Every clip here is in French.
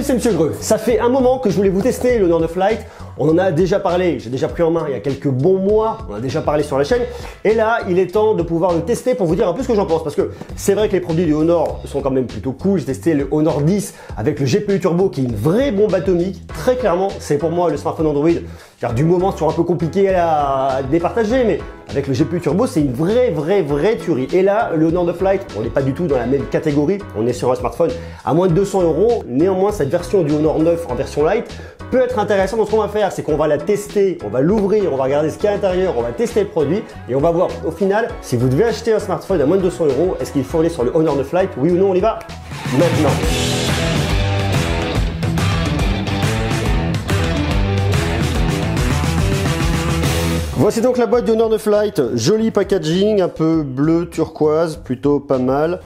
Salut, c'est Monsieur Greux. Ça fait un moment que je voulais vous tester le Honor 9 Lite. On en a déjà parlé, j'ai déjà pris en main il y a quelques bons mois, on en a déjà parlé sur la chaîne. Et là, il est temps de pouvoir le tester pour vous dire un peu ce que j'en pense. Parce que c'est vrai que les produits du Honor sont quand même plutôt cool. J'ai testé le Honor 10 avec le GPU Turbo qui est une vraie bombe atomique. Très clairement, c'est pour moi le smartphone Android. Car du moment, c'est toujours un peu compliqué à départager, mais avec le GPU Turbo, c'est une vraie tuerie. Et là, le Honor 9 Lite, on n'est pas du tout dans la même catégorie. On est sur un smartphone à moins de 200 €. Néanmoins, cette version du Honor 9 en version Lite peut être intéressante. Donc, ce qu'on va faire, c'est qu'on va la tester, on va l'ouvrir, on va regarder ce qu'il y a à l'intérieur, on va tester le produit et on va voir au final si vous devez acheter un smartphone à moins de 200 €, est-ce qu'il faut aller sur le Honor 9 Lite, oui ou non. On y va maintenant. Voici donc la boîte du Honor 9 Lite, joli packaging, un peu bleu turquoise, plutôt pas mal.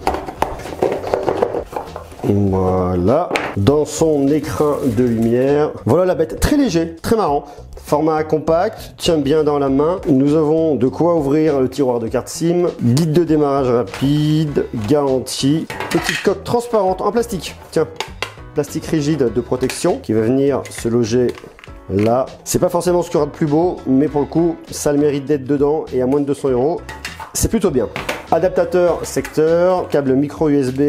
Voilà, dans son écrin de lumière. Voilà la bête, très léger, très marrant. Format compact, tient bien dans la main. Nous avons de quoi ouvrir le tiroir de carte SIM. Guide de démarrage rapide, garantie. Petite coque transparente en plastique. Tiens, plastique rigide de protection qui va venir se loger là. C'est pas forcément ce qu'il y aura de plus beau, mais pour le coup, ça a le mérite d'être dedans et à moins de 200 €, c'est plutôt bien. Adaptateur secteur, câble micro USB.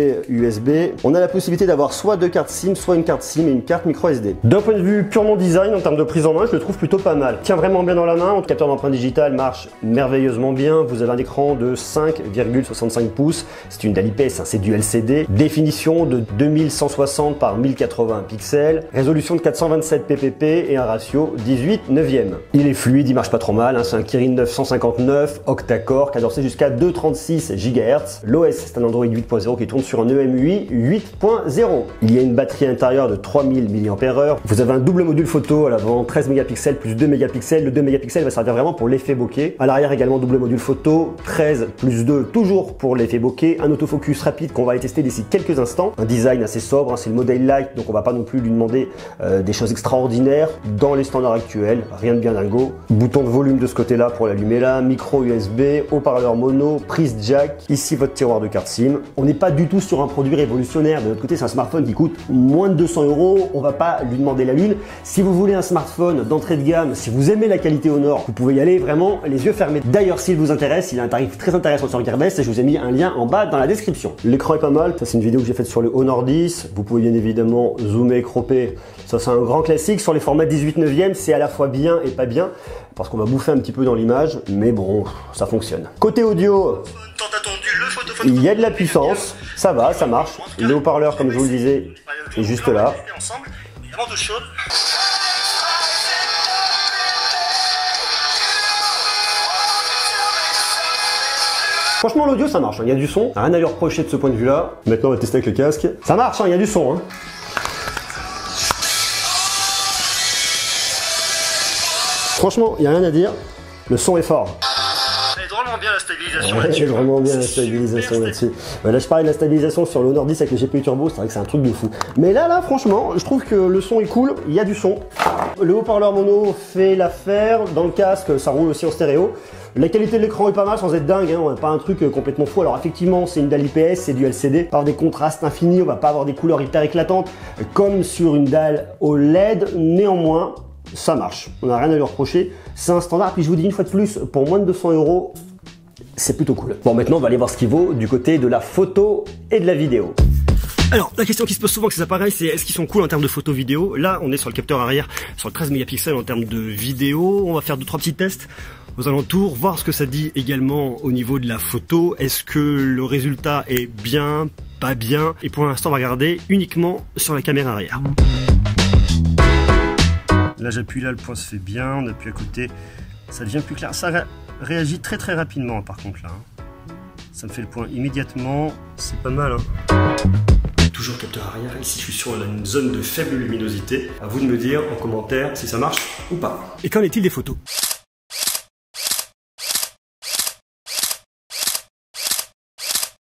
On a la possibilité d'avoir soit deux cartes SIM, soit une carte SIM et une carte micro SD. D'un point de vue purement design, en termes de prise en main, je le trouve plutôt pas mal. Tient vraiment bien dans la main, notre capteur d'empreinte digitale marche merveilleusement bien. Vous avez un écran de 5,65 pouces, c'est une dalle IPS, hein, c'est du LCD. Définition de 2160 par 1080 pixels. Résolution de 427 ppp et un ratio 18/9. Il est fluide, il marche pas trop mal, hein, c'est un Kirin 959 octa-core cadencé jusqu'à 236 GHz. L'OS, c'est un Android 8.0 qui tourne sur un EMUI 8.0. Il y a une batterie intérieure de 3000 mAh. Vous avez un double module photo à l'avant, 13 mégapixels plus 2 mégapixels. Le 2 mégapixels va servir vraiment pour l'effet bokeh. À l'arrière également, double module photo, 13 plus 2, toujours pour l'effet bokeh. Un autofocus rapide qu'on va aller tester d'ici quelques instants. Un design assez sobre, hein, c'est le modèle Lite, donc on va pas non plus lui demander des choses extraordinaires dans les standards actuels. Rien de bien dingo. Bouton de volume de ce côté-là pour l'allumer là, micro USB, haut-parleur mono, prise jack, ici votre tiroir de carte SIM. On n'est pas du tout sur un produit révolutionnaire. De l'autre côté, c'est un smartphone qui coûte moins de 200 €. On va pas lui demander la lune. Si vous voulez un smartphone d'entrée de gamme, si vous aimez la qualité Honor, vous pouvez y aller vraiment les yeux fermés. D'ailleurs, s'il vous intéresse, il a un tarif très intéressant sur Gearbest et je vous ai mis un lien en bas dans la description. L'écran est pas mal. Ça, c'est une vidéo que j'ai faite sur le Honor 10. Vous pouvez bien évidemment zoomer, cropper. Ça, c'est un grand classique. Sur les formats 18/9, c'est à la fois bien et pas bien parce qu'on va bouffer un petit peu dans l'image, mais bon, ça fonctionne. Côté audio, il y a de la puissance, ça va, ça marche. Le haut-parleur, comme je vous le disais, est juste là. Franchement, l'audio, ça marche, il y a du son. Rien à lui reprocher de ce point de vue-là. Maintenant, on va tester avec le casque. Ça marche, il y a du son. Hein. Franchement, il n'y a rien à dire. Le son est fort. Vraiment bien la stabilisation là-dessus. Vraiment bien la stabilisation là-dessus. Là, je parlais de la stabilisation sur le Honor 10 avec le GPU Turbo, c'est vrai que c'est un truc de fou. Mais là, franchement, je trouve que le son est cool, il y a du son. Le haut-parleur mono fait l'affaire. Dans le casque, ça roule aussi en stéréo. La qualité de l'écran est pas mal sans être dingue, hein, on n'a pas un truc complètement fou. Alors effectivement, c'est une dalle IPS, c'est du LCD. Par des contrastes infinis, on va pas avoir des couleurs hyper éclatantes comme sur une dalle OLED. Néanmoins, ça marche. On n'a rien à lui reprocher. C'est un standard. Puis je vous dis une fois de plus, pour moins de 200 €, c'est plutôt cool. Bon, maintenant, on va aller voir ce qu'il vaut du côté de la photo et de la vidéo. Alors, la question qui se pose souvent avec ces appareils, c'est est-ce qu'ils sont cool en termes de photo vidéo? Là, on est sur le capteur arrière, sur le 13 mégapixels en termes de vidéo. On va faire 2-3 petits tests aux alentours, voir ce que ça dit également au niveau de la photo. Est-ce que le résultat est bien, pas bien? Et pour l'instant, on va regarder uniquement sur la caméra arrière. Là, j'appuie là, le point se fait bien. On appuie à côté, ça devient plus clair. Ça réagit très rapidement, par contre, là. Ça me fait le point immédiatement. C'est pas mal, hein. Toujours capteur arrière. Ici, je suis sur une zone de faible luminosité. À vous de me dire en commentaire si ça marche ou pas. Et qu'en est-il des photos?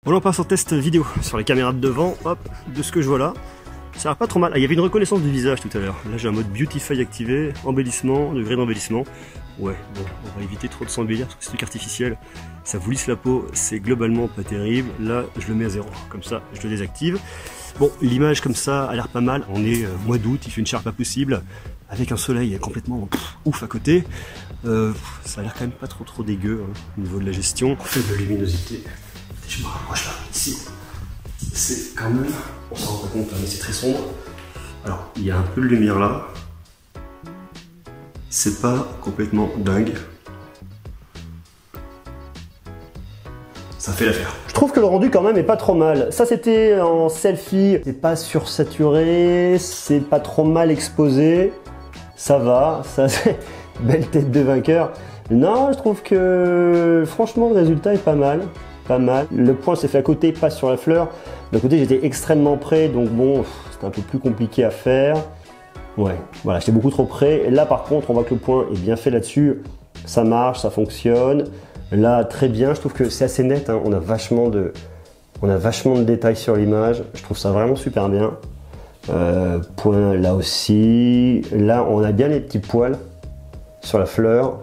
Bon, là, on passe en test vidéo sur les caméras de devant. Hop, de ce que je vois là. Ça a l'air pas trop mal. Ah, il y avait une reconnaissance du visage tout à l'heure. Là, j'ai un mode Beautify activé, embellissement, degré d'embellissement. Ouais, bon, on va éviter trop de s'embellir parce que c'est un truc artificiel. Ça vous lisse la peau, c'est globalement pas terrible. Là, je le mets à 0. Comme ça, je le désactive. Bon, l'image comme ça a l'air pas mal. On est mois d'août, il fait une chaleur pas possible, avec un soleil complètement ouf à côté. Ça a l'air quand même pas trop dégueu hein, au niveau de la gestion. En fait, de luminosité, je me rapproche là, ici. C'est quand même, on s'en rend pas compte là, mais c'est très sombre. Alors, il y a un peu de lumière là. C'est pas complètement dingue. Ça fait l'affaire. Je trouve que le rendu quand même est pas trop mal. Ça c'était en selfie, c'est pas sursaturé, c'est pas trop mal exposé. Ça va, ça c'est belle tête de vainqueur. Non, je trouve que franchement le résultat est pas mal. Pas mal. Le point s'est fait à côté, pas sur la fleur. De côté j'étais extrêmement près, donc bon, c'était un peu plus compliqué à faire. Ouais, voilà, j'étais beaucoup trop près. Et là par contre, on voit que le point est bien fait là-dessus. Ça marche, ça fonctionne. Là, très bien, je trouve que c'est assez net, hein. On a vachement de détails sur l'image. Je trouve ça vraiment super bien. Point là aussi. Là, on a bien les petits poils sur la fleur.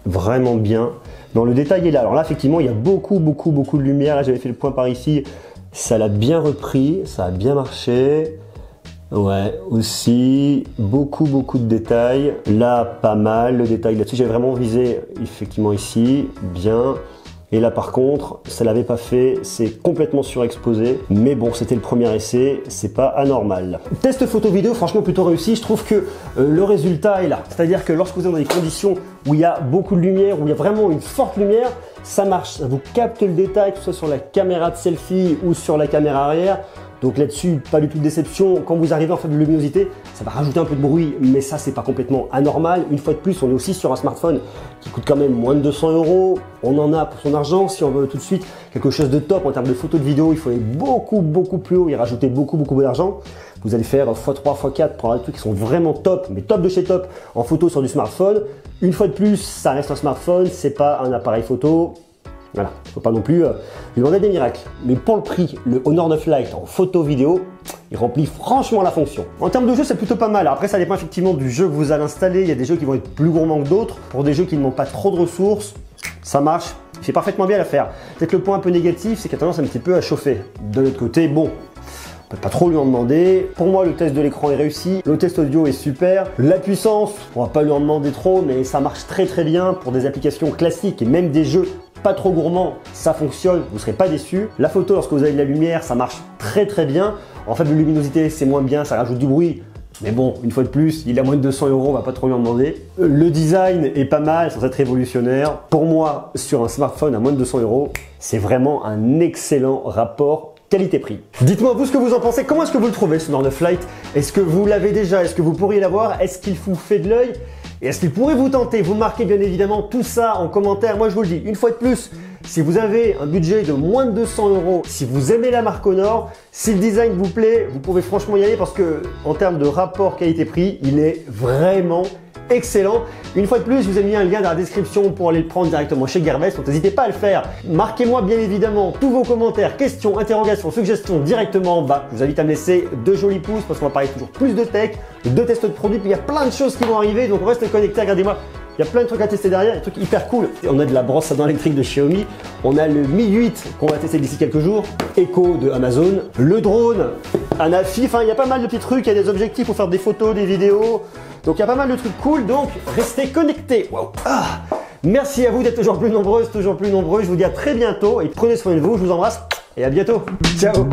Vraiment bien. Dans le détail est là. Alors là, effectivement, il y a beaucoup de lumière. Là, j'avais fait le point par ici. Ça l'a bien repris, ça a bien marché. Ouais, aussi, beaucoup de détails. Là, pas mal, le détail là-dessus. J'ai vraiment visé, effectivement, ici, bien. Et là, par contre, ça l'avait pas fait, c'est complètement surexposé. Mais bon, c'était le premier essai, c'est pas anormal. Test photo-vidéo, franchement, plutôt réussi. Je trouve que le résultat est là. C'est-à-dire que lorsque vous êtes dans des conditions où il y a beaucoup de lumière, où il y a vraiment une forte lumière, ça marche. Ça vous capte le détail, que ce soit sur la caméra de selfie ou sur la caméra arrière. Donc là-dessus, pas du tout de déception. Quand vous arrivez en faible luminosité, ça va rajouter un peu de bruit, mais ça, c'est pas complètement anormal. Une fois de plus, on est aussi sur un smartphone qui coûte quand même moins de 200 €. On en a pour son argent. Si on veut tout de suite quelque chose de top en termes de photos, de vidéos, il faut aller beaucoup plus haut et rajouter beaucoup d'argent. Vous allez faire x3, x4 pour avoir des trucs qui sont vraiment top, mais top de chez top en photo sur du smartphone. Une fois de plus, ça reste un smartphone, c'est pas un appareil photo. Voilà, il ne faut pas non plus lui demander des miracles. Mais pour le prix, le Honor 9 Lite en photo vidéo, il remplit franchement la fonction. En termes de jeu, c'est plutôt pas mal. Après, ça dépend effectivement du jeu que vous allez installer. Il y a des jeux qui vont être plus gourmands que d'autres. Pour des jeux qui ne demandent pas trop de ressources, ça marche. Il fait parfaitement bien l'affaire. Peut-être le point un peu négatif, c'est qu'il a tendance un petit peu à chauffer. De l'autre côté, bon, on peut pas trop lui en demander. Pour moi, le test de l'écran est réussi. Le test audio est super. La puissance, on va pas lui en demander trop, mais ça marche très bien pour des applications classiques et même des jeux pas trop gourmands, ça fonctionne, vous ne serez pas déçus. La photo, lorsque vous avez de la lumière, ça marche très bien. En faible luminosité, c'est moins bien, ça rajoute du bruit. Mais bon, une fois de plus, il a moins de 200 €, on va pas trop lui en demander. Le design est pas mal, sans être révolutionnaire. Pour moi, sur un smartphone à moins de 200 €, c'est vraiment un excellent rapport qualité-prix. Dites-moi vous ce que vous en pensez, comment est-ce que vous le trouvez ce Honor 9 Lite? Est-ce que vous l'avez déjà? Est-ce que vous pourriez l'avoir? Est-ce qu'il vous fait de l'œil? Et est-ce qu'il pourrait vous tenter? Vous marquez bien évidemment tout ça en commentaire. Moi je vous le dis, une fois de plus, si vous avez un budget de moins de 200 €, si vous aimez la marque Honor, si le design vous plaît, vous pouvez franchement y aller parce que en termes de rapport qualité-prix, il est vraiment excellent. Une fois de plus, je vous ai mis un lien dans la description pour aller le prendre directement chez Gearbest, donc n'hésitez pas à le faire. Marquez-moi bien évidemment tous vos commentaires, questions, interrogations, suggestions directement en bas. Je vous invite à me laisser de jolis pouces parce qu'on va parler toujours plus de tech, de tests de produits, puis il y a plein de choses qui vont arriver, donc on reste connecté, regardez-moi. Il y a plein de trucs à tester derrière, des trucs hyper cool. On a de la brosse à dents électrique de Xiaomi, on a le Mi 8 qu'on va tester d'ici quelques jours, Echo de Amazon, le drone, un affi, enfin il y a pas mal de petits trucs, il y a des objectifs pour faire des photos, des vidéos. Donc il y a pas mal de trucs cool, donc restez connectés. Wow. Merci à vous d'être toujours plus nombreuses, toujours plus nombreux. Je vous dis à très bientôt et prenez soin de vous. Je vous embrasse et à bientôt. Ciao.